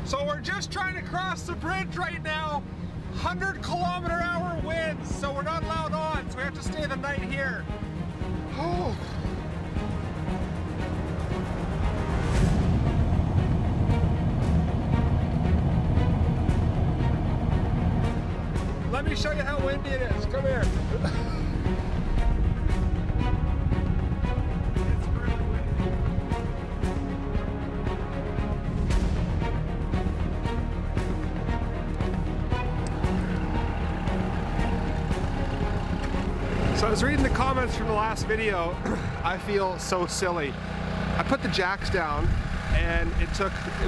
So we're just trying to cross the bridge right now. 100-kilometer-hour winds, so we're not allowed on, so we have to stay the night here. Oh. Let me show you how windy it is. Come here. It's really windy. So I was reading the comments from the last video. I feel so silly. I put the jacks down and it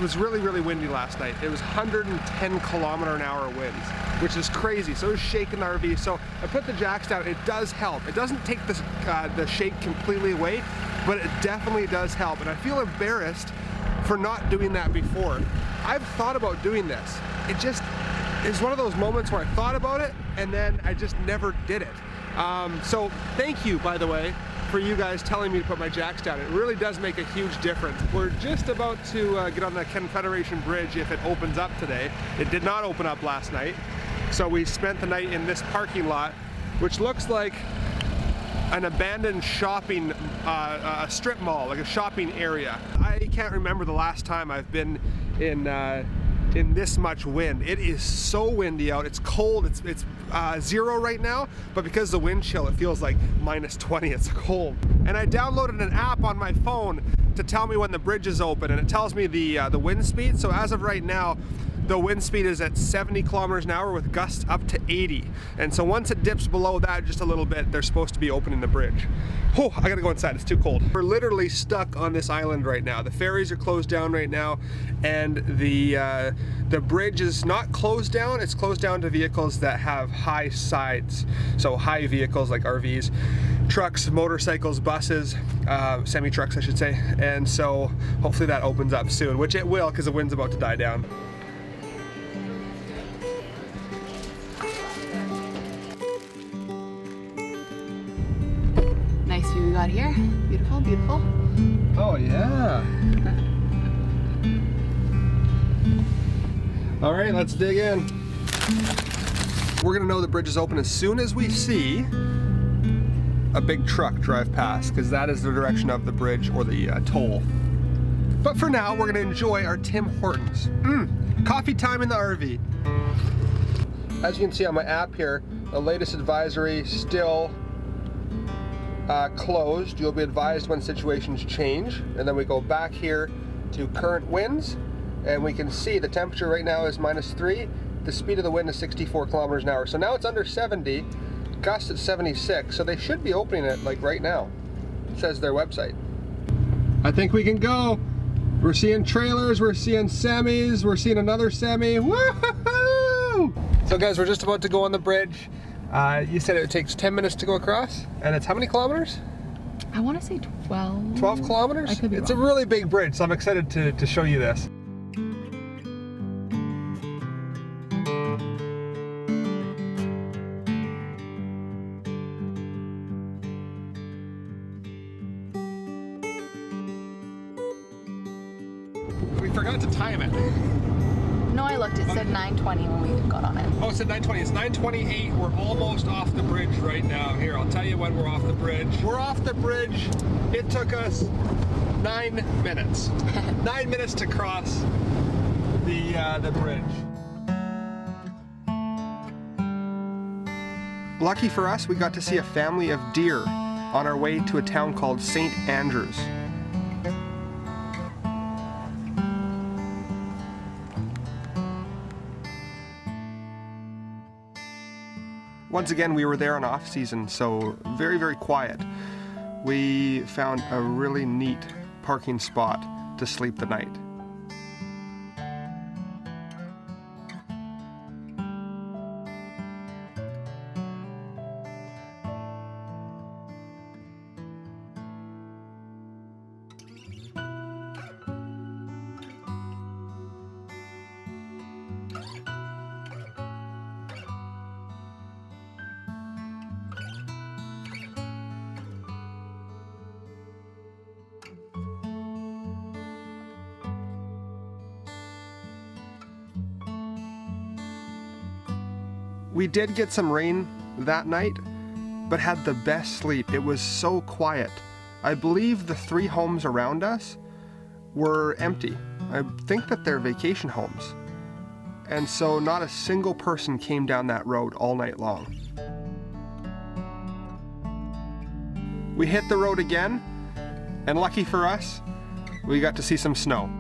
was really, really windy last night. It was 110-kilometer-an-hour winds, which is crazy. So it was shaking the RV. So I put the jacks down. It does help. It doesn't take the shake completely away, but it definitely does help. And I feel embarrassed for not doing that before. I've thought about doing this. It's one of those moments where I thought about it and then I just never did it. So thank you, by the way, for you guys telling me to put my jacks down. It really does make a huge difference. We're just about to get on the Confederation Bridge if it opens up today. It did not open up last night. So we spent the night in this parking lot, which looks like an abandoned shopping, a strip mall, like a shopping area. I can't remember the last time I've been in this much wind. It is so windy out. It's cold. It's 0 right now, but because of the wind chill, it feels like -20. It's cold. And I downloaded an app on my phone to tell me when the bridge is open, and it tells me the wind speed. So as of right now, the wind speed is at 70 kilometers an hour with gusts up to 80. And so once it dips below that just a little bit, they're supposed to be opening the bridge. Oh, I gotta go inside, it's too cold. We're literally stuck on this island right now. The ferries are closed down right now, and the bridge is not closed down. It's closed down to vehicles that have high sides. So high vehicles like RVs, trucks, motorcycles, buses, semi-trucks I should say. And so hopefully that opens up soon, which it will because the wind's about to die down. Nice view we got here. Beautiful, beautiful. Oh yeah. All right, let's dig in. We're gonna know the bridge is open as soon as we see a big truck drive past, because that is the direction of the bridge or the toll. But for now, we're gonna enjoy our Tim Hortons. Coffee time in the RV. As you can see on my app here, the latest advisory still closed. You'll be advised when situations change. And then we go back here to current winds, and we can see the temperature right now is -3. The speed of the wind is 64 kilometers an hour. So now it's under 70, gust at 76. So they should be opening it like right now. It says their website. I think we can go. We're seeing trailers, we're seeing semis, we're seeing another semi. Woohoo! So guys, we're just about to go on the bridge. You said it takes 10 minutes to go across, and it's how many kilometers? I want to say 12. 12 kilometers? I could be It's wrong. a really big bridge, so I'm excited to show you this. We forgot to time it. No, I looked. It said 9:20 when we got on it. Oh, it said 9:20. It's 9:28. We're almost off the bridge right now. Here, I'll tell you when we're off the bridge. We're off the bridge. It took us 9 minutes. 9 minutes to cross the bridge. Lucky for us, we got to see a family of deer on our way to a town called St. Andrews. Once again, we were there on off season, so very, very quiet. We found a really neat parking spot to sleep the night. We did get some rain that night, but had the best sleep. It was so quiet. I believe the 3 homes around us were empty. I think that they're vacation homes. And so not a single person came down that road all night long. We hit the road again, and lucky for us, we got to see some snow.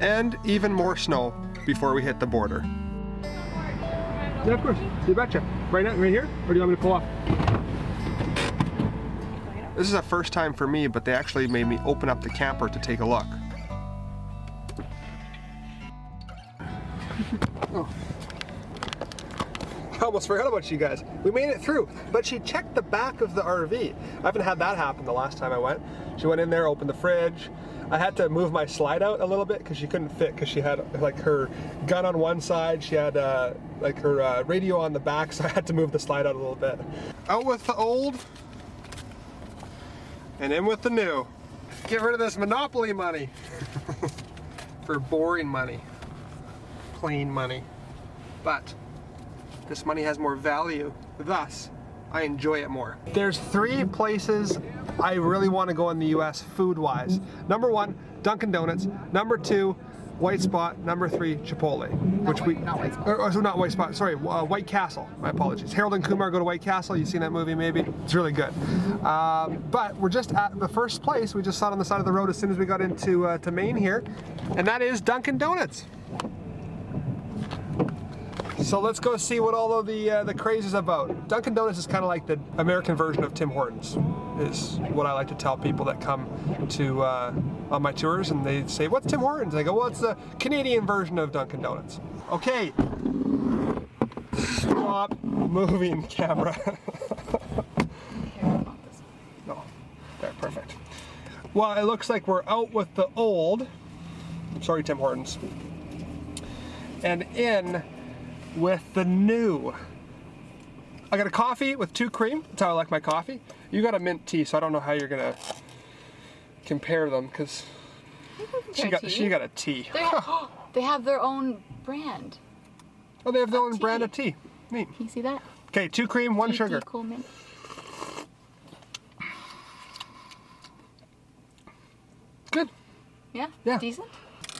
And even more snow before we hit the border. Yeah, of course. You betcha. Right here? Or do you want me to pull off? This is a first time for me, but they actually made me open up the camper to take a look. Oh. I almost forgot about you guys. We made it through, but she checked the back of the RV. I haven't had that happen the last time I went. She went in there, opened the fridge. I had to move my slide out a little bit because she couldn't fit, because she had like her gun on one side, she had like her radio on the back, so I had to move the slide out a little bit. Out with the old and in with the new. Get rid of this Monopoly money for boring money, plain money. But this money has more value, thus I enjoy it more. There's 3 places I really want to go in the US food-wise. Number 1, Dunkin Donuts. Number 2, White Spot. Number 3, Chipotle. Not White Spot. Sorry, White Castle. My apologies. Harold and Kumar Go to White Castle. You've seen that movie maybe? It's really good. But we're just at the first place. We just saw it on the side of the road as soon as we got into to Maine here. And that is Dunkin Donuts. So let's go see what all of the craze is about. Dunkin Donuts is kind of like the American version of Tim Hortons, is what I like to tell people that come to on my tours, and they say, "What's Tim Hortons?" I go, "Well, it's the Canadian version of Dunkin Donuts." Okay, stop moving, camera. No, there, perfect. Well, it looks like we're out with the old. Sorry, Tim Hortons, and in with the new. I got a coffee with 2 cream. That's how I like my coffee. You got a mint tea, so I don't know how you're gonna compare them, because she got a tea. They have their own brand. Oh, they have their own brand of tea. Neat. Can you see that? Okay, 2 cream, 1 sugar. Cool mint. Good. Yeah? Yeah. Decent?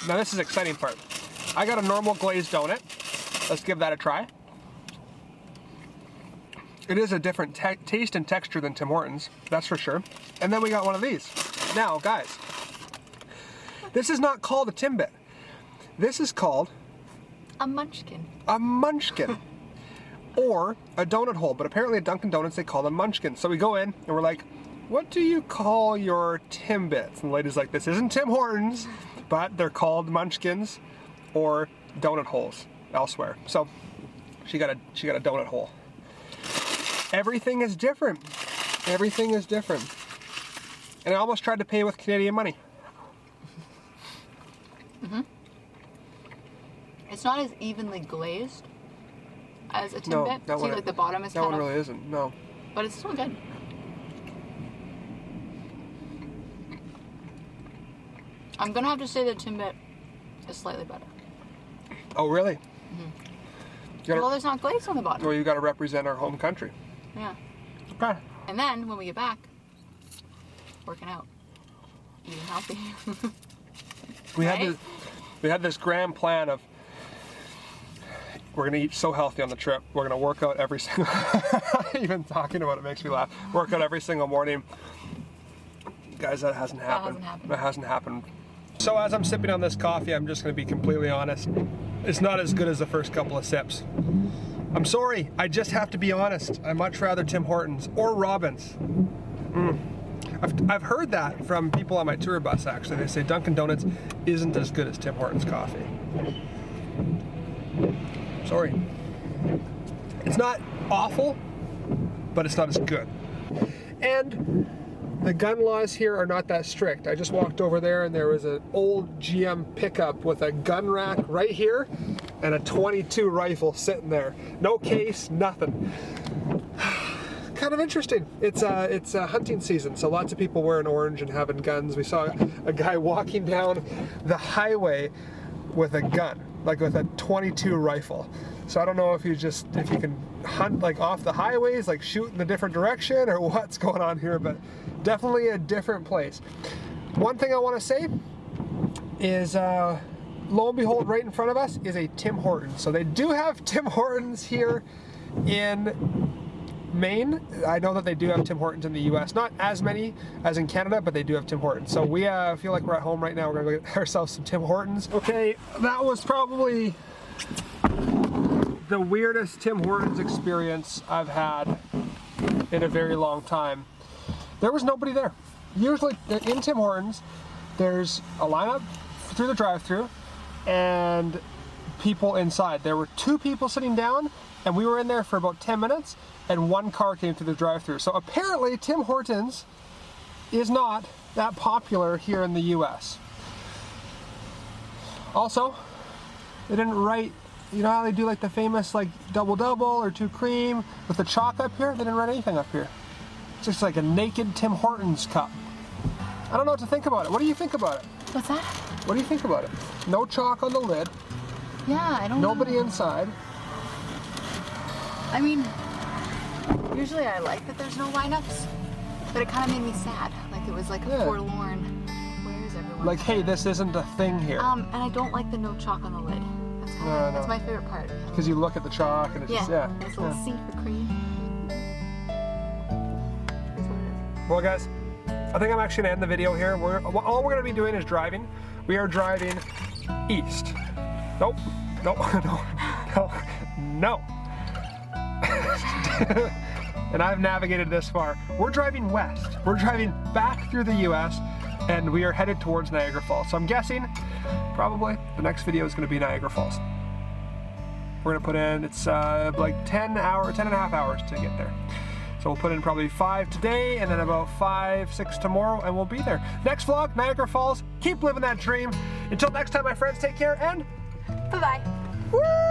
Now this is the exciting part. I got a normal glazed donut. Let's give that a try. It is a different taste and texture than Tim Hortons, that's for sure. And then we got one of these. Now, guys, this is not called a Timbit. This is called a munchkin. A munchkin. Or a donut hole, but apparently at Dunkin Donuts they call them munchkins. So we go in and we're like, what do you call your Timbits? And the lady's like, this isn't Tim Hortons, but they're called munchkins or donut holes elsewhere. So she got a donut hole. Everything is different. Everything is different. And I almost tried to pay with Canadian money. Mm-hmm. It's not as evenly glazed as a Timbit. No, See, like the bottom is that kind one of... really isn't, no. But it's still good. I'm gonna have to say that Timbit is slightly better. Oh, really? Mm-hmm. Well, there's not glaze on the bottom. Well, you got to represent our home country. Yeah. Okay. And then when we get back, working out, eating healthy. We had this grand plan of we're gonna eat so healthy on the trip. We're gonna work out every single. Even talking about it makes me laugh. Work out every single morning. Guys, that hasn't happened. That hasn't happened. So as I'm sipping on this coffee, I'm just gonna be completely honest. It's not as good as the first couple of sips. I'm sorry, I just have to be honest. I much rather Tim Hortons or Robin's. I've heard that from people on my tour bus actually. They say Dunkin Donuts isn't as good as Tim Hortons coffee. Sorry. It's not awful, but it's not as good. And the gun laws here are not that strict. I just walked over there and there was an old GM pickup with a gun rack right here and a .22 rifle sitting there. No case, nothing. Kind of interesting. It's a hunting season, so lots of people wearing orange and having guns. We saw a guy walking down the highway with a gun, like with a .22 rifle. So I don't know if you can hunt like off the highways, like shoot in a different direction, or what's going on here, but definitely a different place. One thing I want to say is, lo and behold, right in front of us is a Tim Hortons. So they do have Tim Hortons here in Maine. I know that they do have Tim Hortons in the US, not as many as in Canada, but they do have Tim Hortons. So we feel like we're at home right now. We're gonna go get ourselves some Tim Hortons. Okay, that was probably the weirdest Tim Hortons experience I've had in a very long time. There was nobody there. Usually in Tim Hortons, there's a lineup through the drive-thru and people inside. There were 2 people sitting down, and we were in there for about 10 minutes, and 1 car came through the drive-thru. So apparently Tim Hortons is not that popular here in the US. Also, they didn't write, you know how they do like the famous like double-double or 2 cream with the chalk up here? They didn't write anything up here. It's just like a naked Tim Hortons cup. I don't know what to think about it. What do you think about it? What's that? What do you think about it? No chalk on the lid. Yeah, I don't know. Nobody inside. I mean, usually I like that there's no lineups, but it kind of made me sad. Like it was like a forlorn, where is everyone? Like, hey, this isn't a thing here. And I don't like the no chalk on the lid. That's my favorite part. Because you look at the chalk and it's just, yeah. There's a little C for cream. Is what it is. Well, guys, I think I'm actually gonna end the video here. All we're gonna be doing is driving. We are driving east. Nope, no, no, no, no. And I've navigated this far. We're driving west. We're driving back through the US, and we are headed towards Niagara Falls. So I'm guessing probably the next video is gonna be Niagara Falls. We're gonna put in, it's like 10 and a half hours to get there. So we'll put in probably 5 today, and then about 5, 6 tomorrow, and we'll be there. Next vlog, Niagara Falls. Keep living that dream. Until next time, my friends, take care, and Bye-bye. woo!